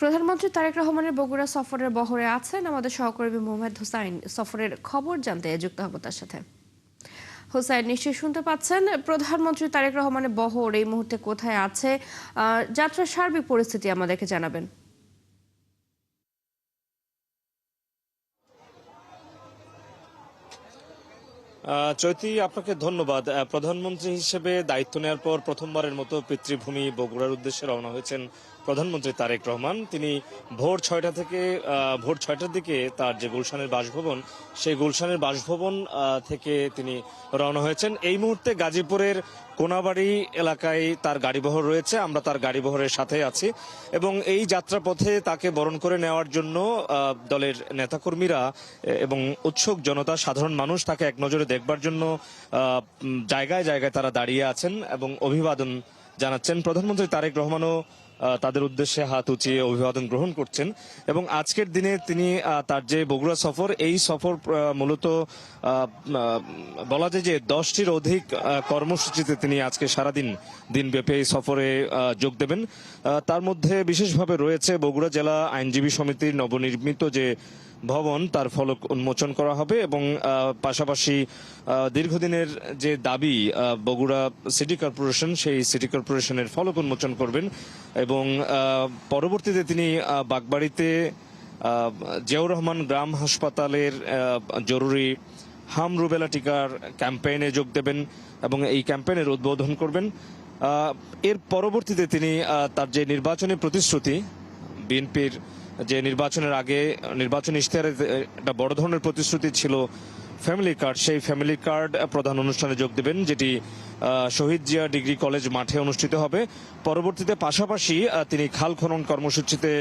প্রধানমন্ত্রী তারেক রহমানের বগুড়া সফরের বহরে আছেন আমাদের সহকর্মী মোহাম্মদ হোসাইন। সফরের খবর জানতে যুক্ত হব তার সাথে। হোসাইন, নিশ্চয়ই শুনতে পাচ্ছেন, প্রধানমন্ত্রী তারেক রহমানের বহর এই মুহূর্তে কোথায় আছে? যাত্রার সার্বিক পরিস্থিতি আমাদেরকে জানাবেন। চৈতি, আপনাকে ধন্যবাদ। প্রধানমন্ত্রী হিসেবে দায়িত্ব নেওয়ার পর প্রথমবারের মতো পিতৃভূমি বগুড়ার উদ্দেশ্যে রওনা হয়েছেন প্রধানমন্ত্রী তারেক রহমান। তিনি ভোর 6টার দিকে তার যে গুলশানের বাসভবন, সেই গুলশানের বাসভবন থেকে তিনি রওনা হয়েছেন। এই মুহূর্তে গাজীপুরের কোনাবাড়ি এলাকায় তার গাড়িবহর রয়েছে, আমরা তার গাড়িবহরের সাথে আছি এবং এই যাত্রাপথে তাকে বরণ করে নেওয়ার জন্য দলের নেতাকর্মীরা এবং উৎসুক জনতা, সাধারণ মানুষ তাকে এক নজরে দেখবার জন্য জায়গায় জায়গায় তারা দাঁড়িয়ে আছেন এবং অভিবাদন জানাচ্ছেন। প্রধানমন্ত্রী তারেক রহমানও তাদের উদ্দেশ্যে হাত উঁচিয়ে অভিবাদন গ্রহণ করছেন এবং আজকের দিনে তিনি তার যে বগুড়া সফর, এই সফর মূলত বলা যায় যে 10টির অধিক কর্মসূচিতে তিনি আজকে সারাদিন দিনব্যাপী এই সফরে যোগ দেবেন। তার মধ্যে বিশেষভাবে রয়েছে বগুড়া জেলা আইনজীবী সমিতির নবনির্মিত যে ভবন, তার ফলক উন্মোচন করা হবে এবং পাশাপাশি দীর্ঘদিনের যে দাবি বগুড়া সিটি কর্পোরেশন, সেই সিটি কর্পোরেশনের ফলক উন্মোচন করবেন এবং পরবর্তীতে তিনি বাগবাড়িতে জিয়াউর রহমান গ্রাম হাসপাতালের জরুরি হাম রুবেলা টিকার ক্যাম্পেইনে যোগ দেবেন এবং এই ক্যাম্পেইনের উদ্বোধন করবেন। এর পরবর্তীতে তিনি তার যে নির্বাচনী প্রতিশ্রুতি, বিএনপির যে নির্বাচনের আগে নির্বাচনী ইশতেহারে একটা বড় ধরনের প্রতিশ্রুতি ছিল ফ্যামিলি কার্ড, সেই ফ্যামিলি কার্ড প্রধান অনুষ্ঠানে যোগ দেবেন, যেটি শহীদ জিয়া ডিগ্রি কলেজ মাঠে অনুষ্ঠিত হবে। পরবর্তীতে পাশাপাশি তিনি খাল খনন কর্মসূচিতে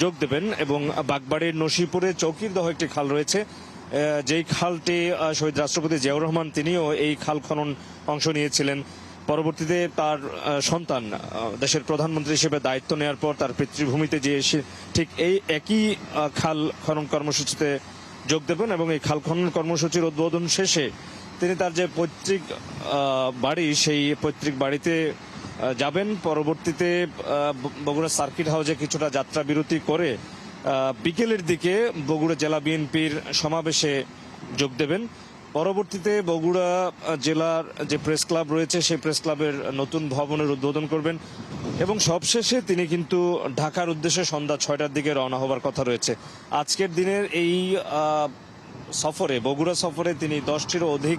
যোগ দেবেন এবং বাগবাড়ির নসিপুরে চৌকিরদহ একটি খাল রয়েছে, যেই খালটি শহীদ রাষ্ট্রপতি জিয়াউর রহমান তিনিও এই খাল খনন অংশ নিয়েছিলেন। পরবর্তীতে তার সন্তান দেশের প্রধানমন্ত্রী হিসেবে দায়িত্ব নেওয়ার পর তার পিতৃভূমিতে যে ঠিক এই একই খাল খনন কর্মসূচিতে যোগ দেবেন এবং এই খাল খনন কর্মসূচির উদ্বোধন শেষে তিনি তার যে পৈতৃক বাড়ি, সেই পৈতৃক বাড়িতে যাবেন। পরবর্তীতে বগুড়া সার্কিট হাউসে কিছুটা যাত্রা বিরতি করে বিকেলের দিকে বগুড়া জেলা বিএনপির সমাবেশে যোগ দেবেন। পরবর্তীতে বগুড়া জেলার যে প্রেস ক্লাব রয়েছে, সেই প্রেস ক্লাবের নতুন ভবনের উদ্বোধন করবেন এবং সবশেষে তিনি কিন্তু ঢাকার উদ্দেশ্যে সন্ধ্যা 6টার দিকে রওনা হবার কথা রয়েছে। আজকের দিনের এই সফরে, বগুড়া সফরে তিনি 10টিরও অধিক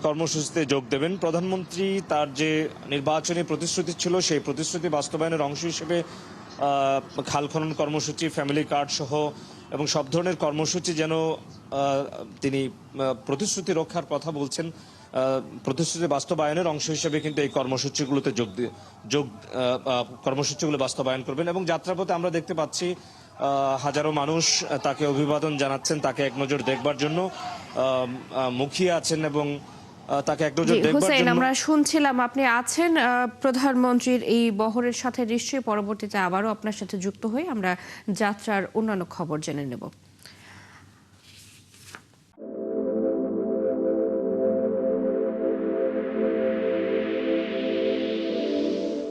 কর্মসূচিতে যোগ দেবেন। প্রধানমন্ত্রী তার যে নির্বাচনী প্রতিশ্রুতি ছিল, সেই প্রতিশ্রুতি বাস্তবায়নের অংশ হিসেবে খাল খনন কর্মসূচি, ফ্যামিলি কার্ড সহ এবং সব ধরনের কর্মসূচি যেন তিনি প্রতিশ্রুতি রক্ষার কথা বলছেন, প্রতিশ্রুতি বাস্তবায়নের অংশ হিসেবে কিন্তু এই কর্মসূচিগুলোতে কর্মসূচিগুলো বাস্তবায়ন করবেন। এবং যাত্রাপথে আমরা দেখতে পাচ্ছি হাজারো মানুষ তাকে অভিবাদন জানাচ্ছেন, তাকে এক নজর দেখবার জন্য মুখিয়ে আছেন এবং তাকে এক নজর দেখবার জন্য। আমরা শুনছিলাম আপনি আছেন প্রধানমন্ত্রীর এই বহরের সাথে, নিশ্চয়ই পরবর্তীতে আবারও আপনার সাথে যুক্ত হয়ে আমরা যাত্রার অন্যান্য খবর জেনে নেব।